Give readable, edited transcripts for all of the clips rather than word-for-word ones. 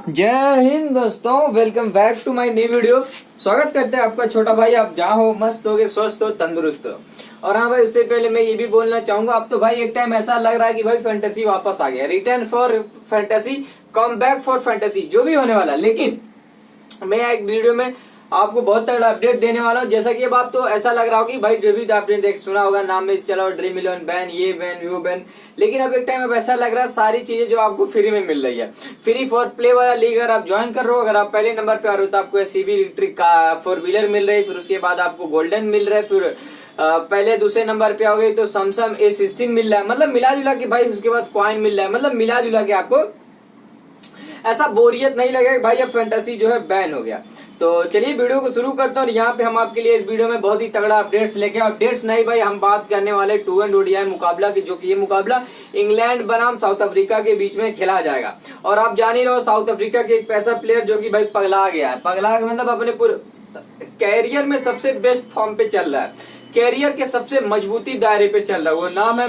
जय हिंद दोस्तों, welcome back to my new video. स्वागत करते हैं आपका छोटा भाई। आप जहाँ हो मस्त हो गए, स्वस्थ हो, तंदुरुस्त हो। और हाँ भाई, उससे पहले मैं ये भी बोलना चाहूंगा, अब तो भाई एक टाइम ऐसा लग रहा है कि भाई फैंटेसी वापस आ गया, return for fantasy, come back for fantasy, जो भी होने वाला। लेकिन मैं एक वीडियो में आपको बहुत तगड़ा अपडेट देने वाला हूँ। जैसा कि अब आप तो ऐसा लग रहा हो कि भाई जो भी आपने देख सुना होगा नाम में, चलो ड्रीम 11 बैन, ये बैन वो बैन। लेकिन अब एक टाइम अब ऐसा लग रहा है सारी चीजें जो आपको फ्री में मिल रही है, फ्री फॉर प्ले वाला लीग अगर आप ज्वाइन कर रहे हो, अगर आप पहले नंबर पे आ रहे हो तो आपको सीबी इलेक्ट्रिक का 4 व्हीलर मिल रही है, फिर उसके बाद आपको गोल्डन मिल रहा है, फिर पहले दूसरे नंबर पे आओगे तो सैमसंग A16 मिल रहा है। मतलब मिला जुला के भाई उसके बाद कॉइन मिल रहा है। मतलब मिला जुला के आपको ऐसा बोरियत नहीं लगेगा कि भाई अब फैंटेसी जो है बैन हो गया। तो चलिए वीडियो को शुरू करता हूँ। यहाँ पे हम आपके लिए इस वीडियो में बहुत ही तगड़ा अपडेट्स लेके, अपडेट्स नहीं भाई, हम बात करने वाले 2 ODI मुकाबला की, जो कि ये मुकाबला इंग्लैंड बनाम साउथ अफ्रीका के बीच में खेला जाएगा। और आप जान ही रहो, साउथ अफ्रीका के एक ऐसा प्लेयर जो कि भाई पगला गया है, पगला मतलब अपने पूरे कैरियर में सबसे बेस्ट फॉर्म पे चल रहा है, कैरियर के सबसे मजबूती दायरे पे चल रहा है। वो नाम है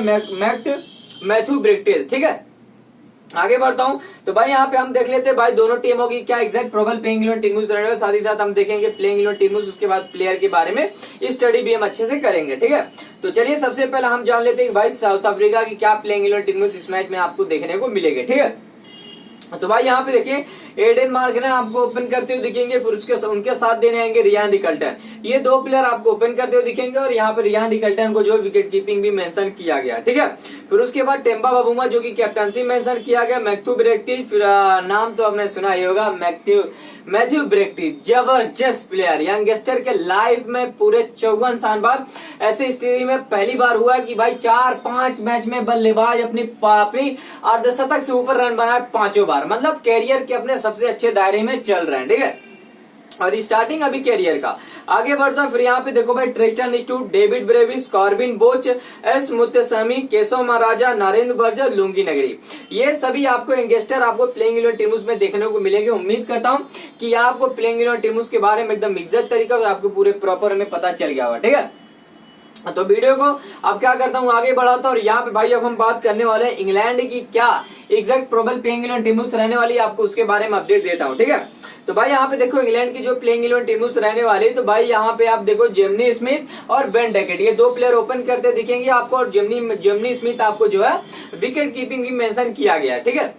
मैथ्यू ब्रिक्टेज। ठीक है, आगे बढ़ता हूं तो भाई यहाँ पे हम देख लेते हैं भाई दोनों टीमों की क्या एग्जैक्ट प्रोबल प्लेइंग 11 टीम्स रहने वाले। साथ ही साथ हम देखेंगे प्लेइंग 11 टीम्स, उसके बाद प्लेयर के बारे में स्टडी भी हम अच्छे से करेंगे। ठीक है, तो चलिए सबसे पहले हम जान लेते हैं कि भाई साउथ अफ्रीका की क्या प्लेइंग 11 टीम्स इस मैच में आपको देखने को मिलेगी। ठीक है, तो भाई यहाँ पे देखिए एडन मार्गरेन आपको ओपन करते हुए दिखेंगे, फिर उसके उनके साथ देने आएंगे रियान रिकल्टन। ये दो प्लेयर आपको ओपन करते हुए दिखेंगे और यहाँ पे रियान रिकल्टन को जो विकेट कीपिंग भी मेंशन किया गया। ठीक है, फिर उसके बाद टेम्बा बाबूमा जो कि कैप्टनसी मेंशन किया गया, मैथ्यू ब्रेक्टिज, फिर नाम तो आपने सुना ही होगा, मैथ्यू ब्रेक्टिज, जबरदस्त प्लेयर, यंगस्टर के लाइफ में पूरे 54 साल बाद ऐसे स्थिति में पहली बार हुआ कि भाई 4-5 मैच में बल्लेबाज अपनी अर्धशतक से ऊपर रन बनाए 5 बार। मतलब कैरियर के अपने सबसे अच्छे दायरे में चल रहे हैं। ठीक है, और स्टार्टिंग अभी कैरियर का। आगे बढ़ता हूं, फिर यहाँ पे देखो भाई ट्रिस्टन स्टूट, डेविड ब्रेविस, कॉर्बिन बोच, एस मुत्तसमी, केशव महाराजा, नरेंद्र बर्जर, लुंगी नगरी, ये सभी आपको यंगस्टर आपको प्लेइंग 11 टीम्स में देखने को मिलेंगे। उम्मीद करता हूं कि आपको प्लेइंग 11 टीम्स के बारे में एकदम एग्जैक्ट तरीका और आपको पूरे प्रॉपर में पता चल गया होगा। ठीक है, तो वीडियो को अब क्या करता हूँ आगे बढ़ाता हूँ। और यहाँ पे भाई अब हम बात करने वाले हैं इंग्लैंड की क्या एग्जैक्ट प्रोबल प्लेइंग 11 टीम्स रहने वाली है, आपको उसके बारे में अपडेट देता हूँ। ठीक है, तो भाई यहाँ पे देखो इंग्लैंड की जो प्लेइंग 11 टीम्स रहने वाली है, तो भाई यहाँ पे आप देखो जेमनी स्मिथ और बेन डकेट, ये दो प्लेयर ओपन करते दिखेंगे आपको। और जेमनी स्मिथ आपको जो है विकेट कीपिंग भी मेंशन किया गया है। ठीक है,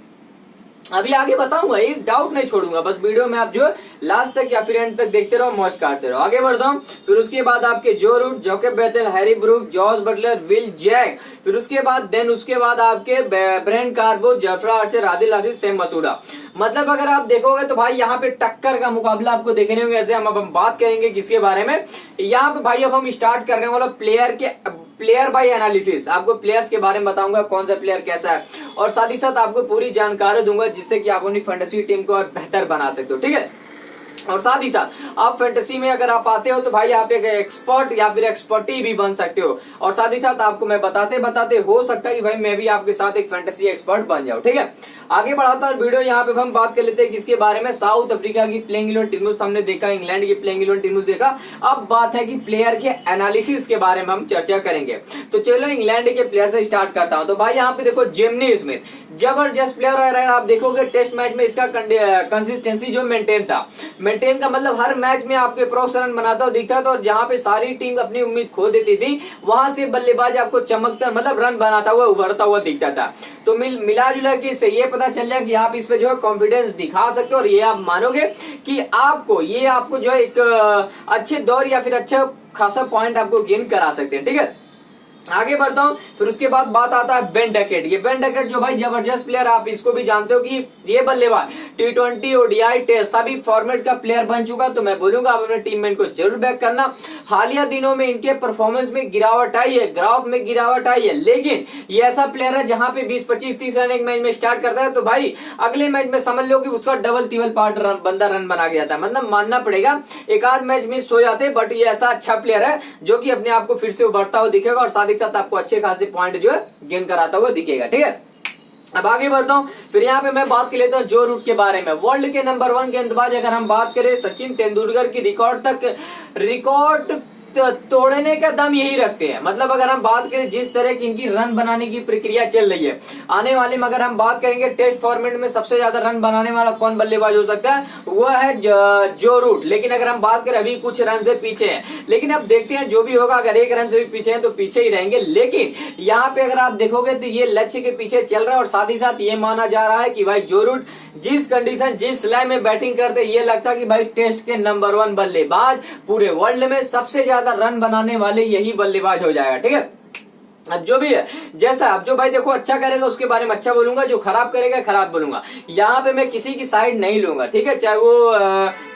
अभी आगे बताऊंगा, एक डाउट नहीं छोड़ूंगा, बस वीडियो में आप जो लास्ट तक या फिर एंड तक देखते रहो, मौज काटते रहो। आगे बढ़ता हूं, फिर उसके बाद आपके जो Root, Jacob Bethell, Harry Brook, George Buttler, Will Jack, फिर उसके बाद आपके ब्रेन कार्बो, जफरा आर्चर, आदिल आसिफ, सेम मसूदा। मतलब अगर आप देखोगे तो भाई यहाँ पे टक्कर का मुकाबला आपको देखने को। ऐसे हम बात करेंगे किसके बारे में, यहाँ पे भाई अब हम स्टार्ट करने वाला प्लेयर बाय एनालिसिस। आपको प्लेयर्स के बारे में बताऊंगा कौन सा प्लेयर कैसा है, और साथ ही साथ आपको पूरी जानकारी दूंगा जिससे कि आप अपनी फैंटेसी टीम को और बेहतर बना सकते हो। ठीक है, और साथ ही साथ आप फैंटेसी में अगर आप आते हो तो भाई आप एक एक्सपर्ट या फिर एक्सपर्टी भी बन सकते हो। और साथ ही साथ आपको मैं बताते हो सकता है कि भाई मैं भी आपके साथ एक फैंटेसी एक्सपर्ट बन जाऊं। ठीक है, आगे बढ़ाता हूं वीडियो। यहाँ पे हम बात कर लेते हैं किसके बारे में, साउथ अफ्रीका की प्लेइंग 11 टीम्स हमने देखा, इंग्लैंड की प्लेइंग 11 टीम्स देखा। अब बात है कि प्लेयर के एनालिसिस के बारे में हम चर्चा करेंगे। तो चलो इंग्लैंड के प्लेयर से स्टार्ट करता हूं। तो भाई यहाँ पे देखो जेमनी स्मिथ, जबरदस्त प्लेयर है। आप देखोगे टेस्ट मैच में इसका कंसिस्टेंसी जो मेंटेन का मतलब हर मैच में आपके प्रोक्स रन बनाता हुआ दिखता था। और जहां पे सारी टीम अपनी उम्मीद खो देती थी, वहां से बल्लेबाज आपको चमकता मतलब रन बनाता हुआ उभरता हुआ दिखता था। तो मिला जुला के इससे ये पता चल जाए कि आप इस पे जो है कॉन्फिडेंस दिखा सकते हो, और ये आप मानोगे कि आपको जो है एक अच्छे दौर या फिर अच्छा खासा पॉइंट आपको गेन करा सकते हैं। ठीक है, आगे बढ़ता हूं, फिर उसके बाद बात आता है बेन डकेट। ये बेन डकेट जो भाई जबरदस्त प्लेयर, आप इसको भी जानते हो कि ये बल्लेबाज T20 ODI टेस्ट सभी फॉर्मेट का प्लेयर बन चुका। तो मैं बोलूंगा आप अपने टीम में इनको जरूर बैक करना। हालिया दिनों में इनके परफॉर्मेंस में गिरावट आई है, ग्राफ में गिरावट आई है, लेकिन ये ऐसा प्लेयर है जहां पे 20, 25, 30 रन एक मैच में स्टार्ट करता है तो भाई अगले मैच में समझ लो कि उसका डबल तिबल पार्ट बंदा रन बना गया था। मतलब मानना पड़ेगा एक आध मैच मिस हो जाते, बट ये ऐसा अच्छा प्लेयर है जो कि अपने आप को फिर से उभरता हुआ दिखेगा, और साथ ही साथ आपको अच्छे खासे पॉइंट जो है गेन कराता हुआ दिखेगा। ठीक है, अब आगे बढ़ता हूं, फिर यहाँ पे मैं बात कर लेता हूँ जो रूट के बारे में। वर्ल्ड के नंबर 1 गेंदबाज अगर हम बात करें, सचिन तेंदुलकर की रिकॉर्ड तोड़ने का दम यही रखते हैं। मतलब अगर हम बात करें जिस तरह की इनकी रन बनाने की प्रक्रिया चल रही है, आने वाले में अगर हम बात करेंगे टेस्ट फॉर्मेट में सबसे ज्यादा रन बनाने वाला कौन बल्लेबाज हो सकता है, वह है जो रूट। लेकिन अगर हम बात करें अभी कुछ रन से पीछे है, लेकिन अब देखते हैं जो भी होगा। अगर 1 रन से भी पीछे है तो पीछे ही रहेंगे, लेकिन यहाँ पे अगर आप देखोगे तो ये लक्ष्य के पीछे चल रहा है। और साथ ही साथ ये माना जा रहा है कि भाई जो रूट जिस कंडीशन जिस लय में बैटिंग करते, ये लगता है कि भाई टेस्ट के नंबर 1 बल्लेबाज, पूरे वर्ल्ड में सबसे ज्यादा रन बनाने वाले यही बल्लेबाज हो जाएगा। ठीक है, अब जो भी है जैसा, अब जो भाई देखो अच्छा करेगा उसके बारे में अच्छा बोलूंगा, जो खराब करेगा खराब बोलूंगा। यहाँ पे मैं किसी की साइड नहीं लूंगा, ठीक है, चाहे वो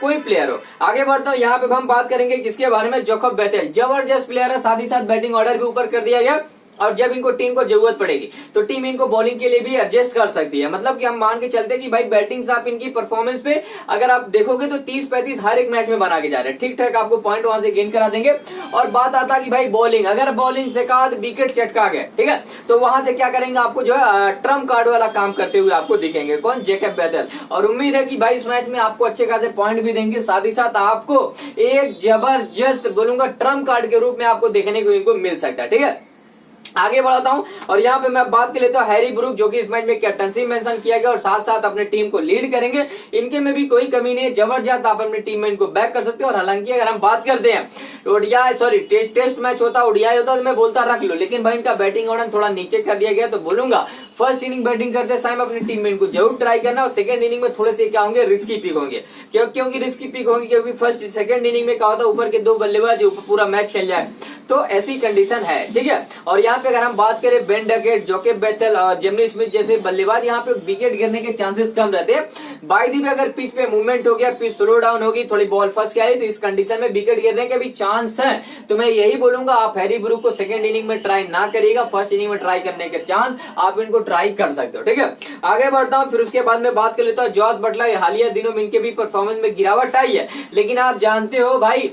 कोई प्लेयर हो। आगे बढ़ता हूँ, यहाँ पे हम बात करेंगे किसके बारे में, जोकोब बेथेल। जबरदस्त प्लेयर है, साथ ही साथ बैटिंग ऑर्डर भी ऊपर कर दिया गया। और जब इनको टीम को जरूरत पड़ेगी तो टीम इनको बॉलिंग के लिए भी एडजस्ट कर सकती है। मतलब कि हम मान के चलते कि भाई बैटिंग से आप इनकी परफॉर्मेंस पे अगर आप देखोगे तो 30-35 हर एक मैच में बना के जा रहे हैं। ठीक ठाक आपको पॉइंट वहां से गेन करा देंगे। और बात आता कि भाई बॉलिंग, अगर बॉलिंग से का विकेट चटका गए, ठीक है, तो वहां से क्या करेंगे, आपको जो है ट्रम्प कार्ड वाला काम करते हुए आपको दिखेंगे। कौन, जोकोब बेथेल। और उम्मीद है कि भाई इस मैच में आपको अच्छे खासे पॉइंट भी देंगे, साथ ही साथ आपको एक जबरदस्त बोलूंगा ट्रम्प कार्ड के रूप में आपको देखने को इनको मिल सकता है। ठीक है, आगे बढ़ाता हूं और यहाँ पे मैं बात कर लेता हूँ हैरी ब्रूक, जो कि इस मैच में कैप्टनसी मेंशन किया गया और साथ साथ अपने टीम को लीड करेंगे। इनके में भी कोई कमी नहीं है, जबरदस्त आप अपनी टीम में इनको बैक कर सकते हो। और हालांकि अगर हम बात करते हैं टेस्ट मैच होता, ओडीआई होता, तो मैं बोलता रख लो, लेकिन भाई इनका बैटिंग ऑर्डर थोड़ा नीचे कर दिया गया, तो बोलूंगा फर्स्ट इनिंग बैटिंग करते समय अपनी टीम में इनको जरूर ट्राई करना। और सेकंड इनिंग में थोड़े से क्या होंगे, रिस्की पिक होंगे। क्योंकि रिस्की पिक होंगे क्योंकि फर्स्ट सेकंड इनिंग में क्या होता है, ऊपर के 2 बल्लेबाज पूरा मैच खेल जाए, तो ऐसी कंडीशन है। ठीक है, और यहाँ पे अगर हम बात करें बेन डकेट, जोकोब बेथेल और जेमी स्मिथ जैसे बल्लेबाज, यहाँ पे विकेट गिरने के चांसेस कम रहते हैं। बाय दी भी अगर पिच पे मूवमेंट हो गया, पिच स्लो डाउन होगी, थोड़ी बॉल फंस के आई, तो इस कंडीशन में विकेट गिरने के भी चांस है। तो मैं यही बोलूंगा आप हैरी ब्रूक को सेकंड इनिंग में ट्राई ना करिएगा, फर्स्ट इनिंग में ट्राई करने के चांस आप इनको ट्राई कर सकते हो। ठीक है, आगे बढ़ता हूँ, फिर उसके बाद में बात कर लेता हूँ जॉस बटलर। हालिया दिनों में इनके भी परफॉर्मेंस में गिरावट आई है, लेकिन आप जानते हो भाई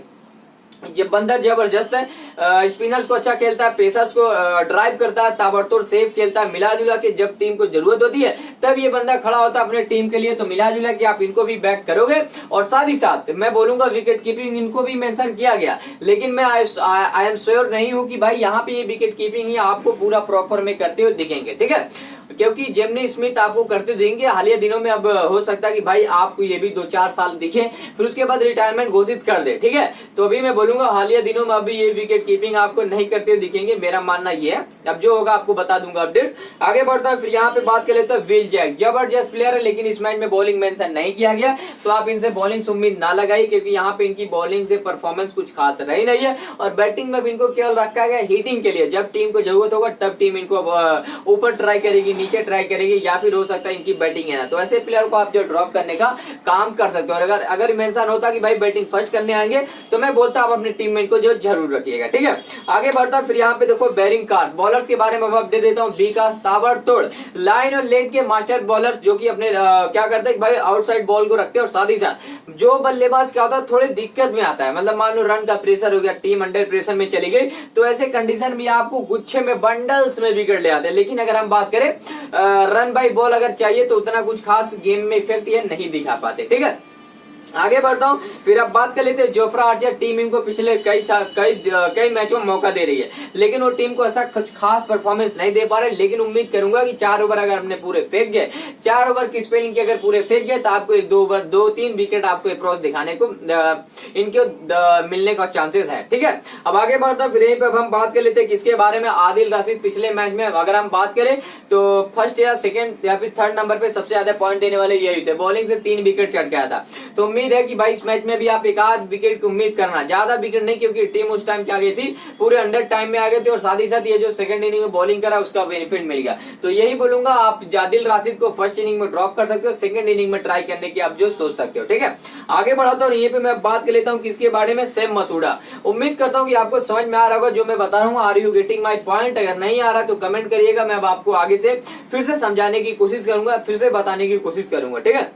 जब बंदा जबरदस्त है, स्पिनर्स को अच्छा खेलता है, पेसर्स को ड्राइव करता है, ताबड़तोड़ सेफ खेलता है, मिला जुला के जब टीम को जरूरत होती है तब ये बंदा खड़ा होता है अपने टीम के लिए। तो मिला जुला के आप इनको भी बैक करोगे। और साथ ही साथ मैं बोलूंगा विकेट कीपिंग इनको भी मेंशन किया गया, लेकिन मैं आई एम श्योर नहीं हूं कि भाई यहाँ पे ये विकेट कीपिंग ही आपको पूरा प्रॉपर में करते हुए दिखेंगे। ठीक है, क्योंकि जेमी स्मिथ आपको करते देंगे हालिया दिनों में। अब हो सकता है कि भाई आपको ये भी 2-4 साल दिखे, फिर उसके बाद रिटायरमेंट घोषित कर दे। ठीक है, तो अभी मैं बोलूंगा हालिया दिनों में अभी ये विकेट कीपिंग आपको नहीं करते दिखेंगे, मेरा मानना ये है। अब जो होगा आपको बता दूंगा अपडेट। आगे बढ़ता है, फिर यहाँ पे बात कर लेते हैं विल जैक। जबरदस्त प्लेयर है, लेकिन इस मैच में बॉलिंग मेंशन नहीं किया गया, तो आप इनसे बॉलिंग से उम्मीद ना लगाई, क्योंकि यहाँ पे इनकी बॉलिंग से परफॉर्मेंस कुछ खास रही नहीं है। और बैटिंग में भी इनको केवल रखा गया हिटिंग के लिए, जब टीम को जरूरत होगा तब टीम इनको ऊपर ट्राई करेगी, नीचे ट्राई करेगी, या फिर हो सकता है इनकी बैटिंग है ना, तो ऐसे प्लेयर को आप जो ड्रॉप करने का काम कर सकते हो। और अगर मेंशन होता कि भाई बैटिंग फर्स्ट करने आएंगे, तो मैं बोलता आप अपनी टीम में इनको जो जरूर रखिएगा। ठीक है, आगे बढ़ता, फिर यहाँ पे देखो बेरिंग कार्स। बॉलर्स के बारे में अपडेट देता हूँ। विकास ताबड़तोड़ लाइन और लेग के मास्टर बॉलर्स, जो कि अपने क्या करते हैं भाई आउटसाइड बॉल को रखते हैं। और साथ ही साथ जो बल्लेबाज क्या होता है थोड़ी दिक्कत में आता है, मतलब मान लो रन का प्रेशर हो गया, टीम अंडर प्रेशर में चली गई, तो ऐसे कंडीशन में आपको गुच्छे में बंडल्स में विकेट ले आते हैं। लेकिन अगर हम बात करें रन बाई बॉल अगर चाहिए, तो उतना कुछ खास गेम में इफेक्ट ये नहीं दिखा पाते। ठीक है, आगे बढ़ता हूं, फिर अब बात कर लेते हैं जोफ्रा आर्चर। टीम इनको पिछले कई मैचों में मौका दे रही है, लेकिन वो टीम को ऐसा कुछ खास परफॉर्मेंस नहीं दे पा रहे। लेकिन उम्मीद करूंगा कि 4 ओवर अगर हमने पूरे फेंक गए, 4 ओवर की स्पेलिंग के अगर पूरे फेंक गए, तो आपको 1-2 ओवर 2-3 विकेट आपको अप्रोच दिखाने को इनके मिलने का चांसेस है। ठीक है, अब आगे बढ़ता हूं, फिर यहीं पर हम बात कर लेते हैं किसके बारे में, आदिल रशीद। पिछले मैच में अगर हम बात करें तो फर्स्ट या सेकंड या फिर थर्ड नंबर पे सबसे ज्यादा पॉइंट देने वाले यही थे, बॉलिंग से 3 विकेट चढ़ गया था। तो उम्मीद है कि भाई इस मैच में भी आप 1-8 विकेट की उम्मीद करना, ज्यादा विकेट नहीं, क्योंकि टीम उस टाइम क्या गई थी, पूरे अंडर टाइम में आ गए थे। और साथ ही साथ ये जो सेकंड इनिंग में बॉलिंग करा उसका बेनिफिट मिल गया। तो यही बोलूंगा आप आदिल रशीद को फर्स्ट इनिंग में ड्रॉप कर सकते हो, सेकंड इनिंग में ट्राई करने की आप जो सोच सकते हो। ठीक है, आगे बढ़ाता हूँ, यहीं पे मैं बात कर लेता हूँ किसके बारे में, सैम मसूड़ा। उम्मीद करता हूँ कि आपको समझ में आ रहा होगा जो मैं बता रहा हूँ। Are you getting my point? अगर नहीं आ रहा तो कमेंट करिएगा, मैं अब आपको आगे से फिर से समझाने की कोशिश करूंगा, फिर से बताने की कोशिश करूंगा। ठीक है,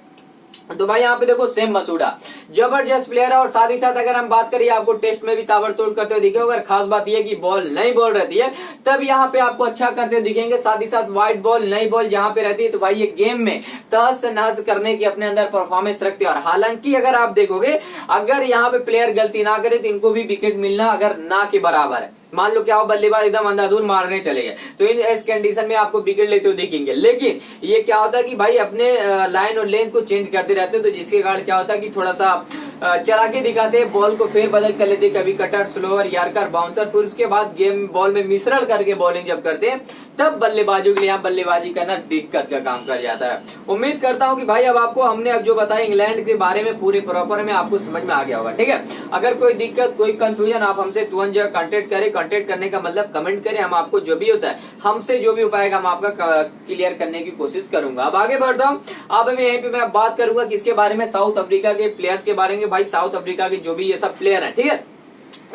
तो भाई यहाँ पे देखो सेम मसूड़ा जबरदस्त प्लेयर है। और साथ ही साथ अगर हम बात करिए आपको टेस्ट में भी ताबड़तोड़ करते हुए दिखेगा। अगर खास बात यह कि बॉल नई बॉल रहती है तब यहाँ पे आपको अच्छा करते दिखेंगे। साथ ही साथ वाइट बॉल नई बॉल जहां पे रहती है तो भाई ये गेम में तहस नहस करने की अपने अंदर परफॉर्मेंस रखते हैं। और हालांकि अगर आप देखोगे अगर यहाँ पे प्लेयर गलती ना करे तो इनको भी विकेट मिलना अगर ना के बराबर है। मान लो क्या हो बल्लेबाज एकदम अंधाधुंध मारने चले गए तो इस कंडीशन में आपको विकेट लेते हुए दिखेंगे। लेकिन ये क्या होता है कि भाई अपने लाइन और लेंथ को चेंज करते रहते हैं तो जिसके कारण क्या होता है कि थोड़ा सा चला के दिखाते हैं, बॉल को फेर बदल कर लेते हैं, कभी कटर स्लोअर यार्कर बाउंसर। फिर उसके बाद गेम बॉल में मिश्रण करके बॉलिंग जब करते हैं तब बल्लेबाजों के लिए यहाँ बल्लेबाजी करना दिक्कत का काम कर जाता है। उम्मीद करता हूं कि भाई अब आपको हमने अब जो बताया इंग्लैंड के बारे में पूरे प्रॉपर में आपको समझ में आ गया होगा। ठीक है, अगर कोई दिक्कत कोई कंफ्यूजन आप हमसे तुरंत कांटेक्ट करें। कांटेक्ट करने का मतलब कमेंट करें, हम आपको जो भी होता है हमसे जो भी उपाय हम आपका क्लियर करने की कोशिश करूंगा। अब आगे बढ़ता हूँ। अब यहीं पे मैं बात करूंगा किसके बारे में, साउथ अफ्रीका के प्लेयर्स के बारे में। भाई साउथ अफ्रीका के जो भी ये सब प्लेयर है ठीक है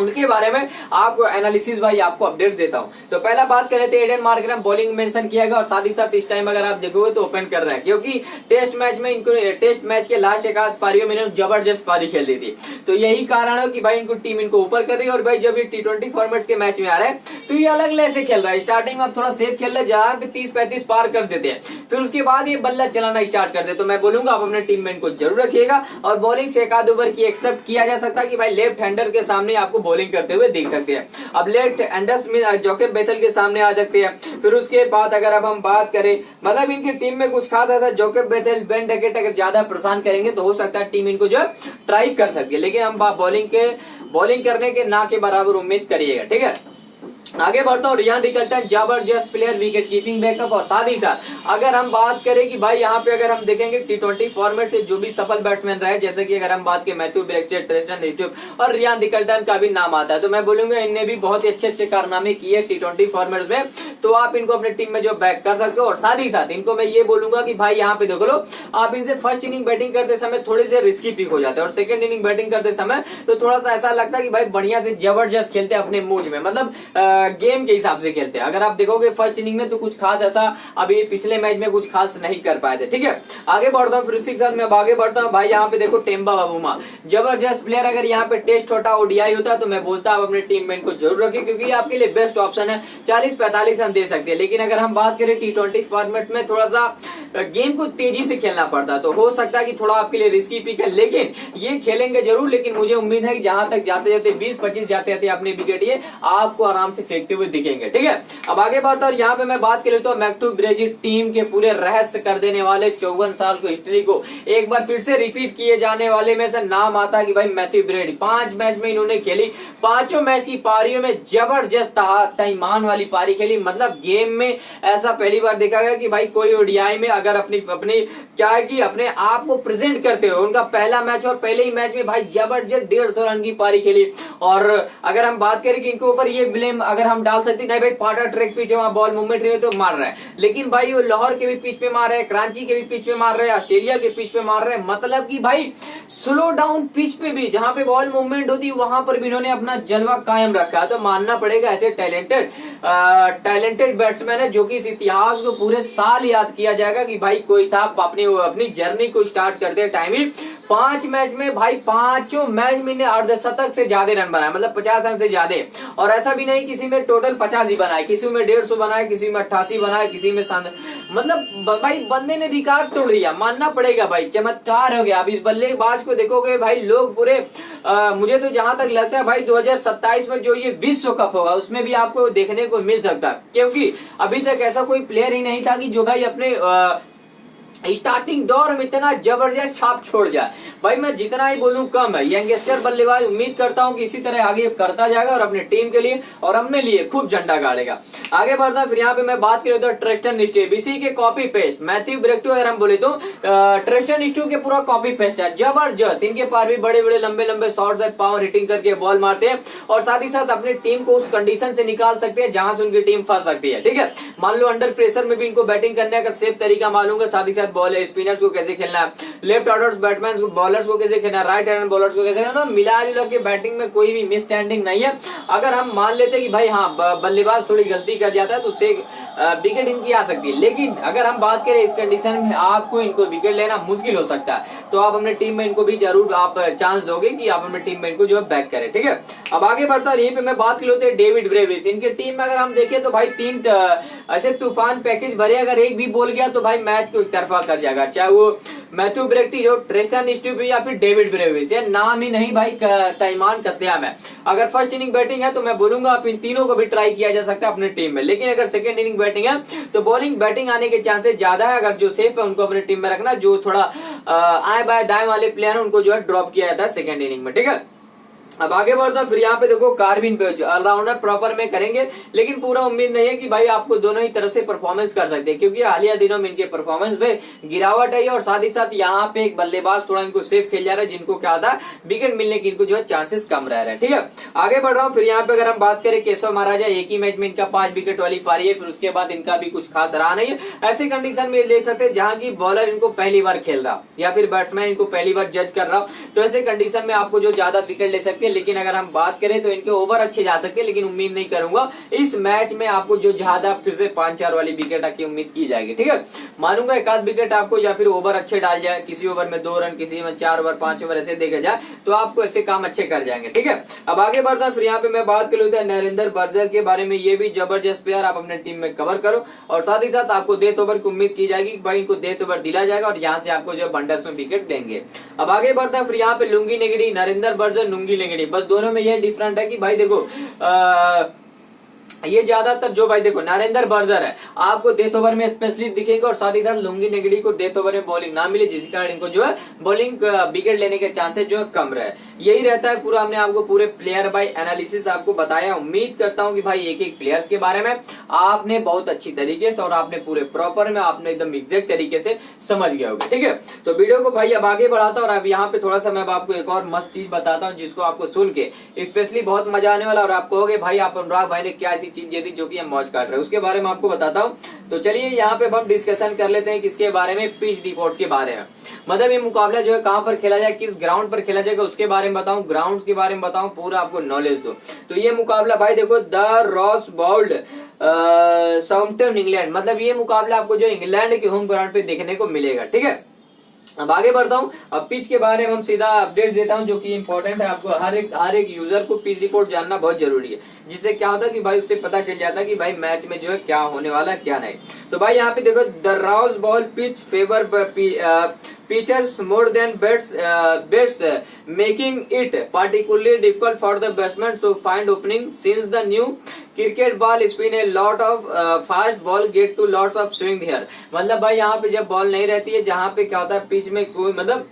उनके बारे में आपको एनालिसिस भाई आपको अपडेट देता हूं। तो पहला बात करें तो एडन मार्करम बॉलिंग मेंशन किया गया और साथ ही साथ इस टाइम अगर आप देखोगे तो ओपन कर रहे हैं क्योंकि टेस्ट मैच में इनको टेस्ट मैच के लास्ट एक आध पारियों में जबरदस्त पारी खेल दी थी। तो यही कारण है कि भाई इनको टीम इनको ऊपर कर रही है। और भाई जब ये T20 फॉर्मेट के मैच में आ रहे हैं तो ये अलग ले से खेल रहा है। स्टार्टिंग में थोड़ा सेफ खेल रहे जहां पे 30-35 पार कर देते हैं, फिर उसके बाद ये बल्ला चलाना स्टार्ट कर दे। तो मैं बोलूंगा आप अपने टीम में इनको जरूर रखिएगा। और बॉलिंग से एक आध ओवर की एक्सेप्ट किया जा सकता है कि भाई लेफ्ट हैंडर के सामने आपको बॉलिंग करते हुए देख सकते हैं। अब लेफ्ट एंडर्स में जोकेब बेथल के सामने आ सकते हैं। फिर उसके बाद अगर अब हम बात करें मतलब इनकी टीम में कुछ खास ऐसा जोकेब बेथल बेन डकेट अगर ज्यादा परेशान करेंगे तो हो सकता है टीम इनको जो ट्राई कर सकती है। लेकिन हम बॉलिंग करने के ना के बराबर उम्मीद करिएगा। ठीक है, आगे बढ़ता हूँ। रियान रिकल्टन जबरदस्त प्लेयर, विकेट कीपिंग बैकअप। और साथ ही साथ अगर हम बात करें कि भाई यहाँ पे अगर हम देखेंगे T20 फॉर्मेट से जो भी सफल बैट्समैन रहे जैसे कि अगर हम बात करें मैथ्यू ब्रेक्चर, ट्रिस्टन स्टुप और रियान रिकल्टन का भी नाम आता है। तो मैं बोलूंगा इनने भी बहुत ही अच्छे कारनामे किए T20 फॉर्मेट में, तो आप इनको अपनी टीम में जो बैक कर सकते हो। और साथ ही साथ इनको मैं ये बोलूंगा कि भाई यहाँ पे देख लो आप इनसे फर्स्ट इनिंग बैटिंग करते समय थोड़े से रिस्की पिक हो जाते हैं और सेकंड इनिंग बैटिंग करते समय तो थोड़ा सा ऐसा लगता है कि भाई बढ़िया से जबरदस्त खेलते हैं अपने मूड में, मतलब गेम के हिसाब से खेलते हैं। अगर आप देखोगे फर्स्ट इनिंग में तो कुछ खास ऐसा अभी पिछले मैच में कुछ खास नहीं कर पाए थे। ठीक है, आगे बढ़ता हूँ। फिर इसी के साथ मैं आगे बढ़ता हूँ। भाई यहाँ पे देखो टेम्बा बाबूमा जबरदस्त प्लेयर, अगर यहाँ पे टेस्ट होता ओडीआई होता तो मैं बोलता आप अपने टीम में इनको जरूर रखिए क्योंकि आपके लिए बेस्ट ऑप्शन है। 40-45 रन दे सकते हैं। लेकिन अगर हम बात करें T20 फॉर्मेट में थोड़ा सा गेम को तेजी से खेलना पड़ता है तो हो सकता है कि थोड़ा आपके लिए रिस्की पिक है, लेकिन ये खेलेंगे जरूर। लेकिन मुझे उम्मीद है कि जहां तक जाते जाते 20-25 जाते जाते अपने विकेट ये आपको आराम से फेंकते हुए दिखेंगे। ठीक है, अब आगे बढ़ता हूं। यहाँ पे मैं बात कर लेता हूँ मैक्टू ब्रेजी टीम के पूरे रहस्य कर देने वाले 54 साल को हिस्ट्री को एक बार फिर से रिपीट किए जाने वाले में से नाम आता है कि भाई मैथ्यू ब्रेडी। 5 मैच में इन्होंने खेली, 5 मैच की पारियों में जबरदस्त ताईमान वाली पारी खेली। मतलब गेम में ऐसा पहली बार देखा गया कि भाई कोई ओडीआई में अगर अपनी क्या है कि अपने आप को प्रेजेंट करते हुए उनका पहला मैच और पहले ही मैच में भाई जबरदस्त 150 रन की पारी खेली। और अगर हम बात करें कि इनके ऊपर ये ब्लेम अगर हम डाल सकते नहीं भाई पाटा ट्रैक पिच वहां बॉल मूवमेंट रही है तो मार रहा है, लेकिन भाई वो लाहौर के भी पिच पे मार रहे हैं, कराची के भी पिच पे मार रहे हैं, ऑस्ट्रेलिया के पिच पे मार रहे हैं। मतलब कि भाई स्लो डाउन पिच पे भी जहां पे बॉल मूवमेंट होती है वहां पर भी इन्होंने अपना जलवा कायम रखा है। तो मानना पड़ेगा ऐसे टैलेंटेड बैट्समैन है जो कि इस इतिहास को पूरे साल याद किया जाएगा कि भाई कोई था अपनी जर्नी को स्टार्ट करते टाइम ही 5 मैच में भाई 5 मैच में अर्धशतक से ज्यादा रन बनाए, मतलब 50 रन से ज्यादा। और ऐसा भी नहीं किसी में टोटल 50 ही बनाए, किसी में 150 बनाए, किसी में 88 बनाए, किसी में मतलब भाई बंदे ने रिकॉर्ड तोड़ दिया। मानना पड़ेगा भाई चमत्कार हो गया। अब इस बल्लेबाज को देखोगे भाई लोग पूरे मुझे तो जहां तक लगता है भाई 2027 में जो ये विश्व कप होगा उसमें भी आपको देखने को मिल सकता है, क्योंकि अभी तक ऐसा कोई प्लेयर ही नहीं था कि जो भाई अपने स्टार्टिंग दौर में इतना जबरदस्त छाप छोड़ जाए। भाई मैं जितना ही बोलूं कम है। यंगस्टर बल्लेबाज उम्मीद करता हूं कि इसी तरह आगे करता जाएगा और अपनी टीम के लिए और अपने लिए खूब झंडा गाड़ेगा। आगे बढ़ता फिर यहाँ पे मैं बात करूं तो ट्रिस्टन स्टुप, इसी के कॉपी पेस्ट मैथ्यू ब्रेक्टू अगर हम बोले तो ट्रिस्टन स्टुप के पूरा कॉपी पेस्ट है। जबरदस्त इनके पास भी बड़े बड़े लंबे शॉट्स है, पावर हिटिंग करके बॉल मारते हैं और साथ ही साथ अपनी टीम को उस कंडीशन से निकाल सकते हैं जहां से उनकी टीम फंस सकती है। ठीक है, मान लो अंडर प्रेशर में भी इनको बैटिंग करने का सेफ तरीका मालूम है, साथ ही साथ बॉल स्पिनर्स को कैसे खेलना है, लेफ्ट ऑर्डर बैट्समैन बॉलर्स को कैसे खेलना, राइट हैंड बॉलर्स को कैसे खेलना, मिला जुला के बैटिंग में कोई भी मिसस्टैंडिंग नहीं है। अगर हम मान लेते कि भाई हाँ बल्लेबाज थोड़ी गलती कर जाता है तो उससे विकेट इनकी आ सकती है, लेकिन अगर हम बात करें इस कंडीशन में आपको इनको विकेट लेना मुश्किल हो सकता है, तो आप अपने टीम में इनको भी जरूर आप चांस दोगे कि आप अपने टीम में इनको जो है बैक करें। ठीक है, अब आगे बढ़ता है, यहीं पे मैं बात कर लेते हैं डेविड ब्रेविस। इनके टीम में अगर हम देखें तो भाई 3 ऐसे तूफान पैकेज भरे, अगर एक भी बोल गया तो भाई मैच को एक तरफा कर जाएगा, चाहे वो मैथ्यू ब्रेक्टी हो, ट्रिस्टन स्टुपी या फिर डेविड ब्रेविस, ये नाम ही नहीं भाई तैमान कत्याम है। अगर फर्स्ट इनिंग बैटिंग है तो मैं बोलूंगा आप इन तीनों को भी ट्राई किया जा सकता है अपने टीम में, लेकिन अगर सेकंड इनिंग बैटिंग है तो बॉलिंग बैटिंग आने के चांसेस ज्यादा है। अगर जो सेफ है उनको अपने टीम में रखना, जो थोड़ा आए बाय दाएं वाले प्लेयर है उनको जो है ड्रॉप किया जाता है सेकंड इनिंग में। ठीक है, अब आगे बढ़ता फिर यहाँ पे देखो कार्विन पेज ऑलराउंडर प्रॉपर में करेंगे, लेकिन पूरा उम्मीद नहीं है कि भाई आपको दोनों ही तरह से परफॉर्मेंस कर सकते हैं, क्योंकि हालिया दिनों में इनके परफॉर्मेंस में गिरावट है और साथ ही साथ यहाँ पे एक बल्लेबाज थोड़ा इनको सेफ खेल जा रहा है, जिनको क्या था विकेट मिलने की इनको जो है चांसेस कम रह रहे हैं। ठीक है, आगे बढ़ रहा हूँ फिर यहाँ पे अगर हम बात करें केशव महाराजा, एक ही मैच में इनका 5 विकेट वाली पारी है, फिर उसके बाद इनका भी कुछ खास रहा नहीं है। ऐसे कंडीशन में ले सकते हैं जहां की बॉलर इनको पहली बार खेल रहा या फिर बैट्समैन इनको पहली बार जज कर रहा, तो ऐसे कंडीशन में आपको जो ज्यादा विकेट ले सकते हैं। लेकिन अगर हम बात करें तो इनके ओवर अच्छे जा सकते हैं, लेकिन उम्मीद नहीं करूंगा इस मैच में आपको जो ज्यादा फिर से 5-4 वाली विकेट की उम्मीद की जाएगी। ठीक है, मानूंगा एक आध विकेट आपको या फिर ओवर अच्छे डाल जाए, किसी ओवर में 2 रन, किसी में 4 ओवर 5 ओवर ऐसे देखा जाए तो आपको ऐसे काम अच्छे कर जाएंगे। ठीक है, अब आगे बढ़ता है फिर यहाँ पे मैं बात कर लेता हूं नरेंद्र बर्जर के बारे में। ये भी जबरदस्त प्लेयर, आप अपने टीम में कवर करो और साथ ही साथ आपको डेथ ओवर की उम्मीद की जाएगी कि भाई इनको डेथ ओवर दिला जाएगा और यहाँ से आपको जो बंडल्स में विकेट देंगे। अब आगे बढ़ता है फिर यहाँ पे लुंगी निगड़ी, नरेंद्र बर्जर लुंगी निगड़ी, बस दोनों में ये डिफरेंट है कि भाई देखो ये ज्यादातर जो भाई देखो नरेंद्र बर्जर है आपको डेथ ओवर में स्पेशली दिखेगा और साथ ही साथ लुंगी निगड़ी को डेथ ओवर में बॉलिंग ना मिले, जिसके कारण इनको जो है बॉलिंग विकेट लेने के चांसेस जो है कम रहे। यही रहता है पूरा, हमने आपको पूरे प्लेयर बाय एनालिसिस आपको बताया। उम्मीद करता हूं कि भाई एक एक प्लेयर्स के बारे में आपने बहुत अच्छी तरीके से और आपने पूरे प्रॉपर में आपने एकदम एग्जैक्ट तरीके से समझ गए होंगे। ठीक है, तो वीडियो को भाई अब आगे बढ़ाता हूं और अब यहाँ पे थोड़ा सा मैं आपको एक और मस्त चीज बताता हूँ जिसको आपको सुन के स्पेशली बहुत मजा आने वाला और आप कहोगे भाई आप अनुराग भाई ने क्या ऐसी चीज ये थी जो कि हम मौज काट रहे हैं, उसके बारे में आपको बताता हूँ। तो चलिए यहाँ पे हम डिस्कशन कर लेते हैं किसके बारे में, पिच रिपोर्ट्स के बारे में। मतलब ये मुकाबला जो है कहाँ पर खेला जाए, किस ग्राउंड पर खेला जाएगा उसके बारे में बताऊं, ग्राउंड्स के बारे में बताऊं, पूरा आपको नॉलेज दो। तो ये मुकाबला भाई देखो द रॉस बाउल्ड साउथम्पटन इंग्लैंड, मतलब ये मुकाबला आपको जो इंग्लैंड के होम ग्राउंड पे देखने को मिलेगा। ठीक है, अब आगे बढ़ता हूं, अब पिच के बारे में हम सीधा अपडेट देता हूं जो कि इंपॉर्टेंट है। आपको हर एक यूजर को पिच रिपोर्ट जानना बहुत जरूरी है, जिससे क्या होता है कि भाई उससे पता चल जाता है कि भाई मैच में जो है क्या होने वाला है क्या नहीं। तो भाई यहाँ पे देखो the Ross ball pitch favour pitchers more than bats, making it particularly difficult for the batsmen to find opening since the new cricket ball spin a lot of fast ball get to lots of swing here। मतलब भाई यहाँ पे जब ball नहीं रहती है, जहाँ पे क्या होता है पिच में कोई मतलब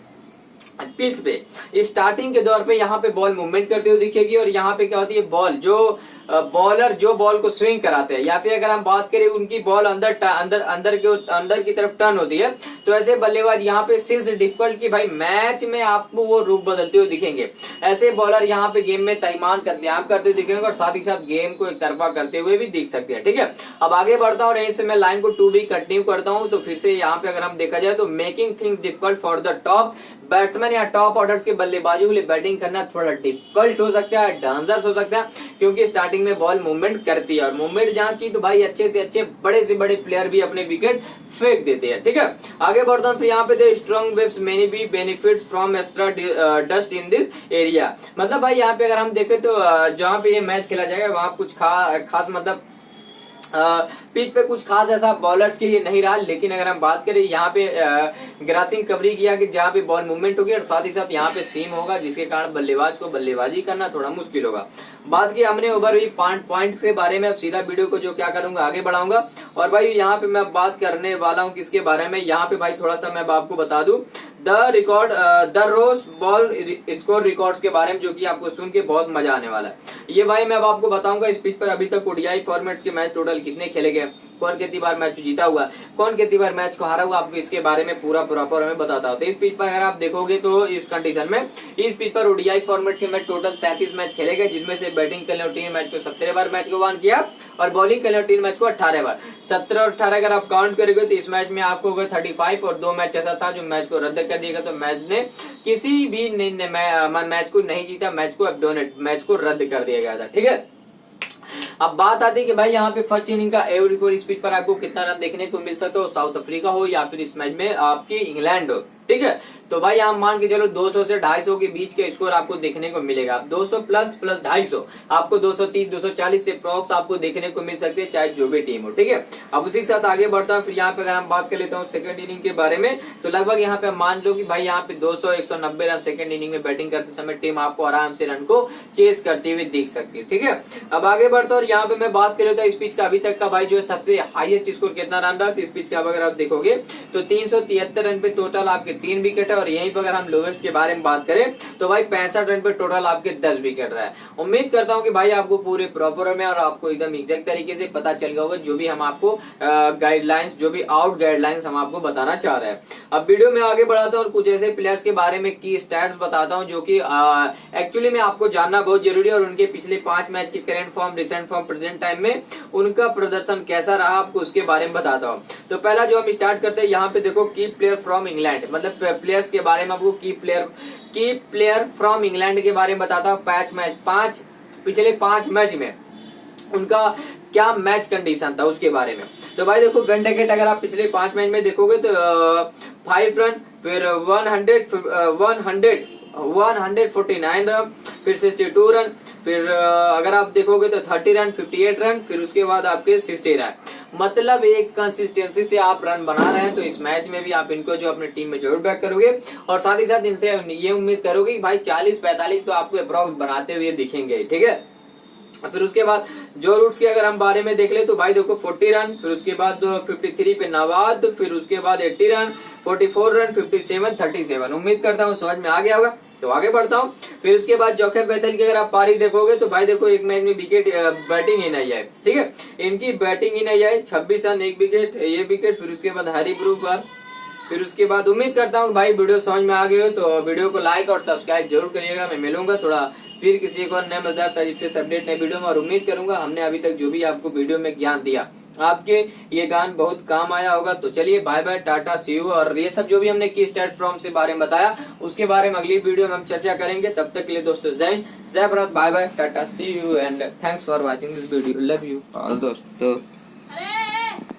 पिच पे स्टार्टिंग के दौर पे यहाँ पे बॉल मूवमेंट करते हुए दिखेगी और यहाँ पे क्या होती है बॉल जो बॉलर जो बॉल को स्विंग कराते हैं या फिर अगर हम बात करें उनकी बॉल अंदर की तरफ टर्न होती है, तो ऐसे बल्लेबाज यहाँ पे सिंस डिफिकल्ट की भाई मैच में आपको वो रूप बदलते हुए दिखेंगे। ऐसे बॉलर यहाँ पे गेम में तैमान करते हुए दिखेंगे और साथ ही साथ गेम को एक तरफा करते हुए भी दिख सकते हैं। ठीक है, अब आगे बढ़ता हूँ, यहीं से मैं लाइन को टू बी कंटिन्यू करता हूँ। तो फिर से यहाँ पे अगर हम देखा जाए तो making things difficult for the top batsman या टॉप ऑर्डर्स के बल्लेबाजों के लिए बैटिंग करना थोड़ा डिफिकल्ट हो सकता है, डेंजरस हो सकता है, क्योंकि स्टार्टिंग में बॉल मूवमेंट करती है और मूवमेंट जहां की तो भाई अच्छे से अच्छे बड़े से बड़े प्लेयर भी अपने विकेट फेंक देते हैं। ठीक है, आगे बढ़ता हूं, फिर यहाँ पे they strong waves many be benefits from extra dust in this area. मतलब भाई यहाँ पे अगर हम देखें तो जहां पे ये मैच खेला जाएगा वहां कुछ खास मतलब पिच पे कुछ खास ऐसा बॉलर्स के लिए नहीं रहा, लेकिन अगर हम बात करें यहाँ पे ग्रासिंग कवरी किया कि जहाँ पे बॉल मूवमेंट होगी और साथ ही साथ यहाँ पे सीम होगा, जिसके कारण बल्लेबाज को बल्लेबाजी करना थोड़ा मुश्किल होगा। बात की हमने ओवर हुई पॉइंट के बारे में, अब सीधा वीडियो को जो क्या करूंगा आगे बढ़ाऊंगा। और भाई यहाँ पे मैं बात करने वाला हूँ किसके बारे में, यहाँ पे भाई थोड़ा सा मैं आपको बता दूं the Rose Bowl score records के बारे में, जो कि आपको सुन के बहुत मजा आने वाला है। ये भाई मैं अब आपको बताऊंगा इस पिच पर अभी तक ओडीआई फॉर्मेट्स के मैच टोटल कितने खेले गए, कौन कितनी बार मैच जीता हुआ, कौन कितनी बार मैच को हारा हुआ, आपको इसके बारे में पूरा प्रॉपर हमें बताता हूँ। तो इस पिच पर अगर आप देखोगे तो इस कंडीशन में इस पिच पर ओडीआई फॉर्मेट से मैं टोटल 37 मैच खेले गए, जिसमें से बैटिंग करने वाली टीम मैच को 17 बार मैच को वन किया और बॉलिंग करने वाली टीम मैच को 18 बार। 17 और 18 अगर आप काउंट करोगे तो इस मैच में आपको 35 और 2 मैच ऐसा था जो मैच को रद्द कर दिया, तो मैच ने किसी भी मैच को नहीं जीता, मैच को अपडोनेट, मैच को रद्द कर दिया गया था। ठीक है, अब बात आती है कि भाई यहाँ पे फर्स्ट इनिंग का एवरेज स्पीड पर आपको कितना रन देखने को मिल सकता हो, साउथ अफ्रीका हो या फिर इस मैच में आपकी इंग्लैंड हो। ठीक है, तो भाई यहाँ मान के चलो 200 से 250 के बीच का स्कोर आपको देखने को मिलेगा। 200 प्लस 250 आपको 230 240 से प्रॉक्स आपको देखने को मिल सकते हैं, चाहे जो भी टीम हो। ठीक है, अब उसी के साथ आगे बढ़ता हूँ। फिर यहाँ पे अगर हम बात कर लेता हूँ सेकंड इनिंग के बारे में, तो लगभग यहाँ पे मान लो कि भाई यहाँ पे 200 190 रन सेकंड इनिंग में बैटिंग करते समय टीम आपको आराम से रन को चेस करते हुए दिख सकती है। ठीक है, अब आगे बढ़ता हूँ। यहाँ पे मैं बात कर लेता हूँ इस पिच का अभी तक का भाई जो सबसे हाईएस्ट स्कोर कितना रन रहा, इस पिच का अगर आप देखोगे तो 373 रन पे टोटल आपके 3 विकेट है, और यहीं पर अगर हम लोवेस्ट के बारे में बात करें तो भाई 65 रन पे टोटल आपके 10 विकेट रहा है। उम्मीद करता हूं कि भाई आपको पूरे प्रॉपर में और आपको एकदम एग्जैक्ट तरीके से पता चल गया होगा जो भी हम आपको गाइडलाइंस, जो भी आउट गाइडलाइंस हम आपको बताना चाह रहे हैं। अब वीडियो में आगे बढ़ाता हूं और कुछ ऐसे प्लेयर्स के बारे में की स्टैट्स बताता हूं जो कि एक्चुअली में आपको जानना बहुत जरूरी है, और उनके पिछले 5 मैच की current form, recent form, present time में उनका प्रदर्शन कैसा रहा आपको उसके बारे में बताता हूं। तो पहला जो हम स्टार्ट करते हैं, यहाँ पे देखो की प्लेयर फ्रॉम इंग्लैंड, मतलब प्लेयर्स के बारे में आपको की प्लेयर फ्रॉम इंग्लैंड के बारे में बताता हूँ। पिछले 5 मैच में उनका क्या मैच कंडीशन था उसके बारे में। तो भाई देखो वेन डैकेट अगर आप पिछले 5 मैच में देखोगे तो 5 रन, फिर 149 रन, फिर 62 रन, फिर अगर आप देखोगे तो 30 रन, 58 रन, फिर उसके बाद आपके 60 रन। मतलब एक कंसिस्टेंसी से आप रन बना रहे हैं, तो इस मैच में भी आप इनको जो अपनी टीम में जरूर बैक करोगे, और साथ ही साथ इनसे ये उम्मीद करोगे कि भाई 40-45 तो आपको अप्रॉक्स बनाते हुए दिखेंगे। ठीक है, फिर उसके बाद जो रूट्स के अगर हम बारे में देख ले तो भाई देखो 40 रन, फिर उसके बाद 53 पे नवाद, फिर उसके बाद 80 रन, 44 रन, 57, 37। उम्मीद करता हूँ समझ में आ गया होगा। तो आगे बढ़ता हूँ। फिर उसके बाद जोसेफ बेथेल की अगर आप पारी देखोगे तो भाई देखो एक मैच में विकेट बैटिंग ही नहीं है। ठीक है, इनकी बैटिंग ही नहीं है, 26 रन, 1 विकेट, ये विकेट, फिर उसके बाद हैरी ब्रूक बार, फिर उसके बाद उम्मीद करता हूँ भाई वीडियो समझ में आ गई हो, तो वीडियो को लाइक और सब्सक्राइब जरूर करिएगा। मैं मिलूंगा थोड़ा फिर किसी एक और नए मजेदार तरीके से अपडेट नए वीडियो में, और उम्मीद करूंगा हमने अभी तक जो भी आपको वीडियो में ज्ञान दिया आपके ये ज्ञान बहुत काम आया होगा। तो चलिए bye bye, tata, see you. और ये सब जो भी हमने की स्टार्ट फ्रॉम से बारे में बताया उसके बारे में अगली वीडियो में हम चर्चा करेंगे। तब तक के लिए दोस्तों जय हिंद, जय Bharat, bye bye, tata, see you and thanks for watching this video. Love you all दोस्तों।